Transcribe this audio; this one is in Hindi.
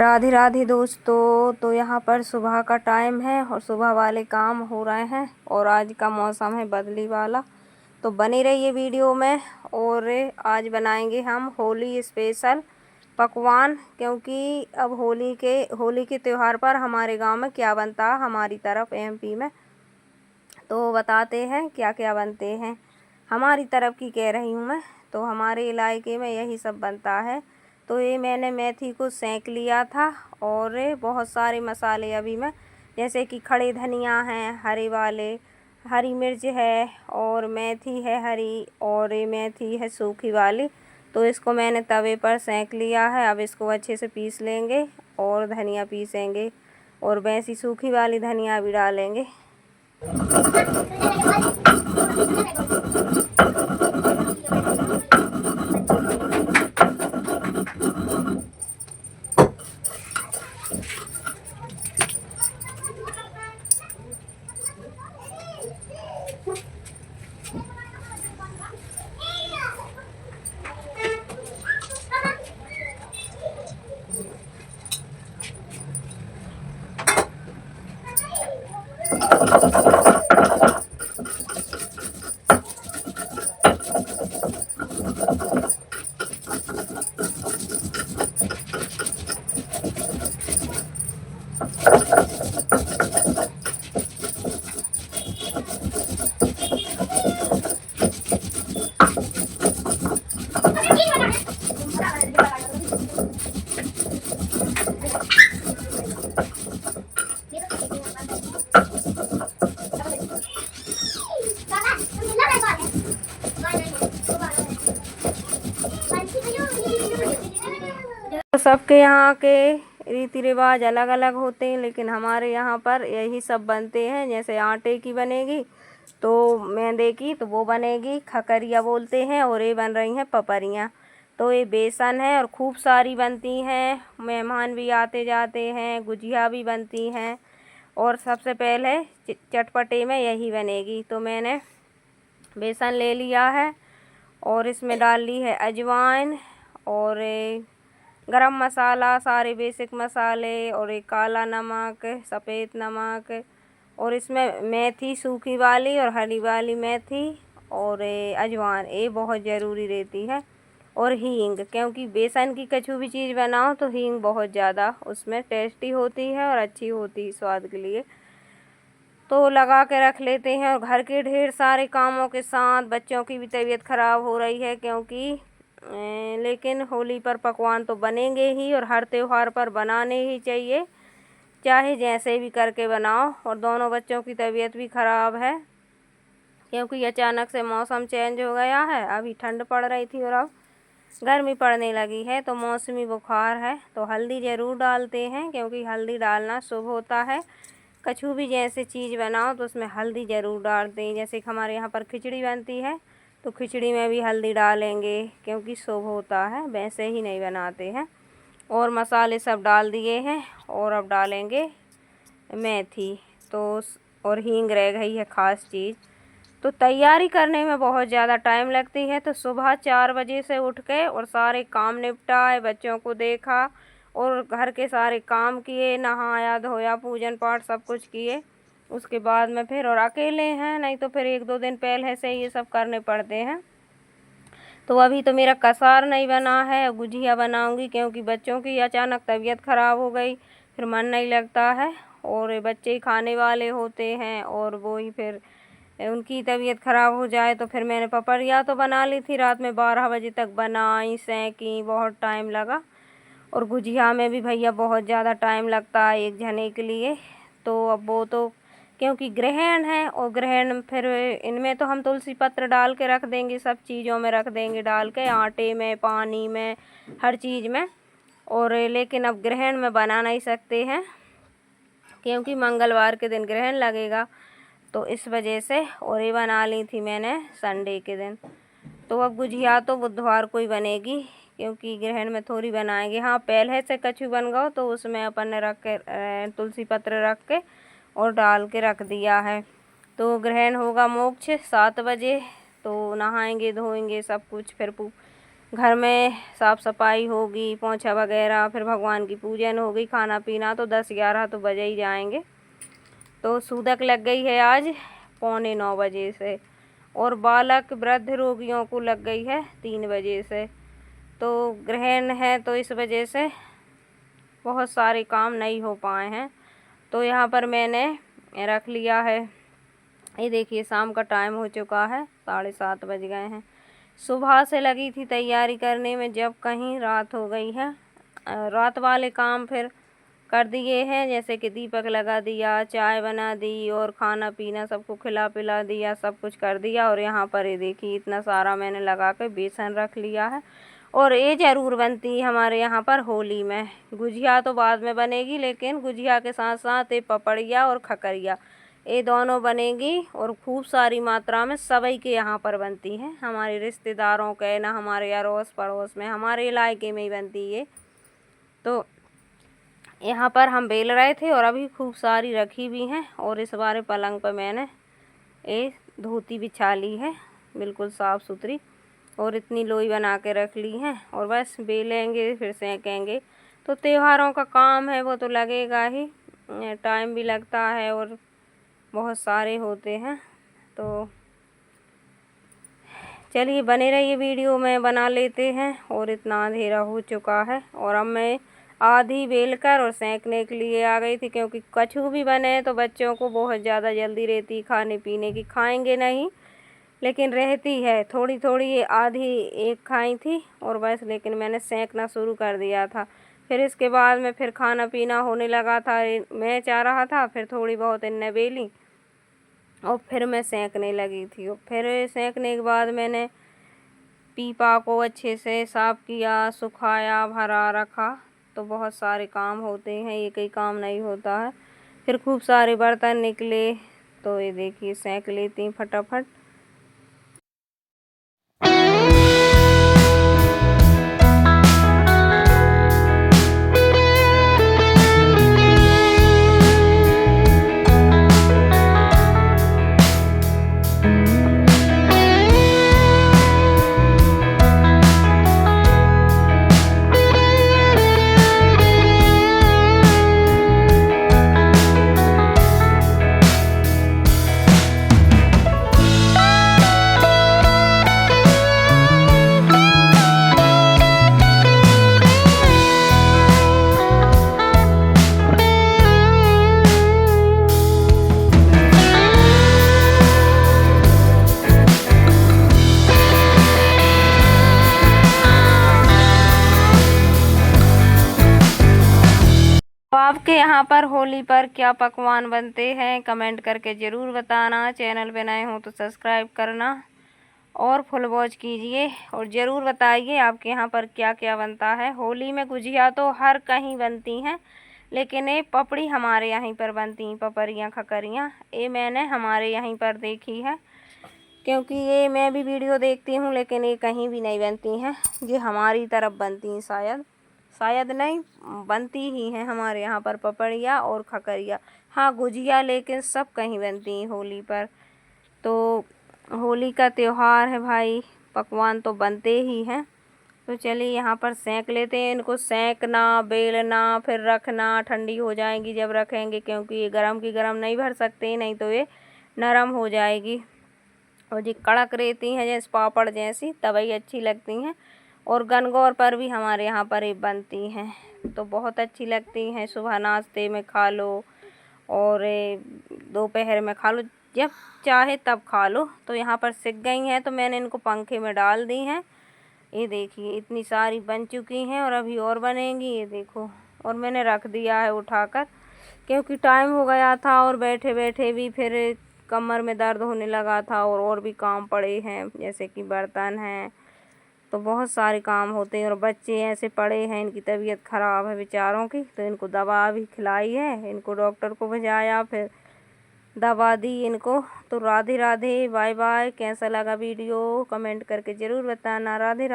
राधे राधे दोस्तों। तो यहाँ पर सुबह का टाइम है और सुबह वाले काम हो रहे हैं और आज का मौसम है बदली वाला। तो बने रहिए वीडियो में। और आज बनाएंगे हम होली स्पेशल पकवान, क्योंकि अब होली के त्यौहार पर हमारे गांव में क्या बनता है, हमारी तरफ एमपी में। तो बताते हैं क्या क्या बनते हैं। हमारी तरफ की कह रही हूँ मैं, तो हमारे इलाके में यही सब बनता है। तो ये मैंने मेथी को सेंक लिया था और बहुत सारे मसाले अभी मैं, जैसे कि खड़े धनिया हैं, हरे वाले, हरी मिर्च है और मेथी है हरी, और ये मेथी है सूखी वाली। तो इसको मैंने तवे पर सेंक लिया है। अब इसको अच्छे से पीस लेंगे और धनिया पीसेंगे और वैसी सूखी वाली धनिया भी डालेंगे। सबके यहाँ के रीति रिवाज अलग अलग होते हैं, लेकिन हमारे यहाँ पर यही सब बनते हैं। जैसे आटे की बनेगी तो मैदे की, तो वो बनेगी खकरिया बोलते हैं, और ये बन रही हैं पपरियाँ। तो ये बेसन है और खूब सारी बनती हैं, मेहमान भी आते जाते हैं, गुजिया भी बनती हैं। और सबसे पहले चटपटे में यही बनेगी। तो मैंने बेसन ले लिया है और इसमें डाल ली है अजवाइन और गरम मसाला, सारे बेसिक मसाले, और एक काला नमक, सफ़ेद नमक, और इसमें मेथी सूखी वाली और हरी वाली मेथी और अजवाइन, ये बहुत ज़रूरी रहती है। और हींग, क्योंकि बेसन की कछु भी चीज़ बनाओ तो हींग बहुत ज़्यादा उसमें टेस्टी होती है और अच्छी होती है स्वाद के लिए। तो लगा के रख लेते हैं। और घर के ढेर सारे कामों के साथ बच्चों की भी तबीयत ख़राब हो रही है, क्योंकि लेकिन होली पर पकवान तो बनेंगे ही और हर त्यौहार पर बनाने ही चाहिए, चाहे जैसे भी करके बनाओ। और दोनों बच्चों की तबीयत भी ख़राब है, क्योंकि अचानक से मौसम चेंज हो गया है। अभी ठंड पड़ रही थी और अब गर्मी पड़ने लगी है, तो मौसमी बुखार है। तो हल्दी ज़रूर डालते हैं, क्योंकि हल्दी डालना शुभ होता है। कछु भी जैसे चीज़ बनाओ तो उसमें हल्दी ज़रूर डालते हैं। जैसे कि हमारे यहाँ पर खिचड़ी बनती है तो खिचड़ी में भी हल्दी डालेंगे, क्योंकि शुभ होता है, वैसे ही नहीं बनाते हैं। और मसाले सब डाल दिए हैं और अब डालेंगे मेथी तो, और हींग रह गई है ख़ास चीज़। तो तैयारी करने में बहुत ज़्यादा टाइम लगती है। तो सुबह 4 बजे से उठ के और सारे काम निपटाए, बच्चों को देखा और घर के सारे काम किए, नहाया धोया, पूजन पाठ सब कुछ किए। उसके बाद में फिर, और अकेले हैं, नहीं तो फिर 1-2 दिन पहले से ये सब करने पड़ते हैं। तो अभी तो मेरा कसार नहीं बना है, गुजिया बनाऊंगी, क्योंकि बच्चों की अचानक तबीयत ख़राब हो गई, फिर मन नहीं लगता है। और बच्चे ही खाने वाले होते हैं और वो ही फिर उनकी तबीयत ख़राब हो जाए। तो फिर मैंने पपरिया तो बना ली थी, रात में 12 बजे तक बनाई, सेंकी, बहुत टाइम लगा। और गुजिया में भी भैया बहुत ज़्यादा टाइम लगता है एक जने के लिए। तो अब वो तो क्योंकि ग्रहण है, और ग्रहण फिर इनमें तो हम तुलसी पत्र डाल के रख देंगे, सब चीज़ों में रख देंगे डाल के, आटे में, पानी में, हर चीज़ में। और लेकिन अब ग्रहण में बना नहीं सकते हैं, क्योंकि मंगलवार के दिन ग्रहण लगेगा, तो इस वजह से। और ये बना ली थी मैंने संडे के दिन। तो अब गुजिया तो बुधवार को ही बनेगी, क्योंकि ग्रहण में थोड़ी बनाएंगे। हाँ, पहले से कछु बन गओ तो उसमें अपन ने रख के तुलसी पत्र रख के और डाल के रख दिया है। तो ग्रहण होगा मोक्ष 7 बजे, तो नहाएंगे धोएंगे सब कुछ, फिर घर में साफ़ सफाई होगी, पोंछा वगैरह, फिर भगवान की पूजन होगी, खाना पीना, तो 10-11 तो बजे ही जाएंगे। तो सूतक लग गई है आज 8:45 बजे से, और बालक वृद्ध रोगियों को लग गई है 3 बजे से। तो ग्रहण है तो इस वजह से बहुत सारे काम नहीं हो पाए हैं। तो यहाँ पर मैंने रख लिया है, ये देखिए शाम का टाइम हो चुका है, 7:30 बज गए हैं। सुबह से लगी थी तैयारी करने में, जब कहीं रात हो गई है। रात वाले काम फिर कर दिए हैं, जैसे कि दीपक लगा दिया, चाय बना दी, और खाना पीना सबको खिला पिला दिया, सब कुछ कर दिया। और यहाँ पर ये देखिए इतना सारा मैंने लगा के बेसन रख लिया है। और ये ज़रूर बनती है हमारे यहाँ पर होली में। गुजिया तो बाद में बनेगी, लेकिन गुजिया के साथ साथ ये पपड़िया और खकरिया, ये दोनों बनेगी, और खूब सारी मात्रा में सभी के यहाँ पर बनती हैं। हमारे रिश्तेदारों के, ना हमारे अड़ोस पड़ोस में, हमारे इलाके में ही बनती है। तो यहाँ पर हम बेल रहे थे, और अभी खूब सारी रखी भी हैं। और इस बार पलंग पर मैंने ये धोती बिछा ली है, बिल्कुल साफ़ सुथरी, और इतनी लोई बना के रख ली हैं। और बस बेलेंगे फिर सेकेंगे। तो त्योहारों का काम है वो तो लगेगा ही, टाइम भी लगता है और बहुत सारे होते हैं। तो चलिए बने रहिए, वीडियो में बना लेते हैं। और इतना अंधेरा हो चुका है, और अब मैं आधी बेलकर और सेंकने के लिए आ गई थी, क्योंकि कछु भी बने तो बच्चों को बहुत ज़्यादा जल्दी रहती खाने पीने की। खाएंगे नहीं, लेकिन रहती है थोड़ी थोड़ी। आधी एक खाई थी और बस, लेकिन मैंने सेंकना शुरू कर दिया था। फिर इसके बाद में फिर खाना पीना होने लगा था, मैं चाह रहा था, फिर थोड़ी बहुत इनने बेली और फिर मैं सेंकने लगी थी। और फिर सेंकने के बाद मैंने पीपा को अच्छे से साफ़ किया, सुखाया, भरा रखा। तो बहुत सारे काम होते हैं, एक ही काम नहीं होता है। फिर खूब सारे बर्तन निकले, तो ये देखिए सेंक लेती हूँ फटाफट। आपके यहाँ पर होली पर क्या पकवान बनते हैं कमेंट करके ज़रूर बताना। चैनल पे नए हो तो सब्सक्राइब करना और फुल वॉच कीजिए, और ज़रूर बताइए आपके यहाँ पर क्या क्या बनता है। होली में गुजिया तो हर कहीं बनती हैं, लेकिन ये पपड़ी हमारे यहीं पर बनती हैं, पपड़ियाँ खकरियाँ। ये मैंने हमारे यहीं पर देखी है, क्योंकि ये मैं भी वीडियो देखती हूँ, लेकिन ये कहीं भी नहीं बनती हैं। ये हमारी तरफ बनती हैं, शायद नहीं, बनती ही हैं हमारे यहाँ पर पपड़िया और खकरिया। हाँ गुजिया लेकिन सब कहीं बनती हैं होली पर। तो होली का त्यौहार है भाई, पकवान तो बनते ही हैं। तो चलिए यहाँ पर सेंक लेते हैं इनको। सेंकना, बेलना, फिर रखना, ठंडी हो जाएंगी जब रखेंगे, क्योंकि ये गरम की गरम नहीं भर सकते, नहीं तो ये नरम हो जाएगी। और ये कड़क रहती हैं जैसे पापड़ जैसी, तभी अच्छी लगती हैं। और गनगौर पर भी हमारे यहाँ पर ये बनती हैं, तो बहुत अच्छी लगती हैं। सुबह नाश्ते में खा लो, और दोपहर में खा लो, जब चाहे तब खा लो। तो यहाँ पर सिक गई हैं, तो मैंने इनको पंखे में डाल दी हैं। ये देखिए इतनी सारी बन चुकी हैं, और अभी और बनेंगी, ये देखो। और मैंने रख दिया है उठाकर, क्योंकि टाइम हो गया था, और बैठे बैठे भी फिर कमर में दर्द होने लगा था, और भी काम पड़े हैं, जैसे कि बर्तन हैं। तो बहुत सारे काम होते हैं, और बच्चे ऐसे पड़े हैं, इनकी तबीयत ख़राब है बेचारों की। तो इनको दवा भी खिलाई है, इनको डॉक्टर को भेजाया, फिर दवा दी इनको। तो राधे राधे, बाय बाय। कैसा लगा वीडियो कमेंट करके ज़रूर बताना। राधे राधे।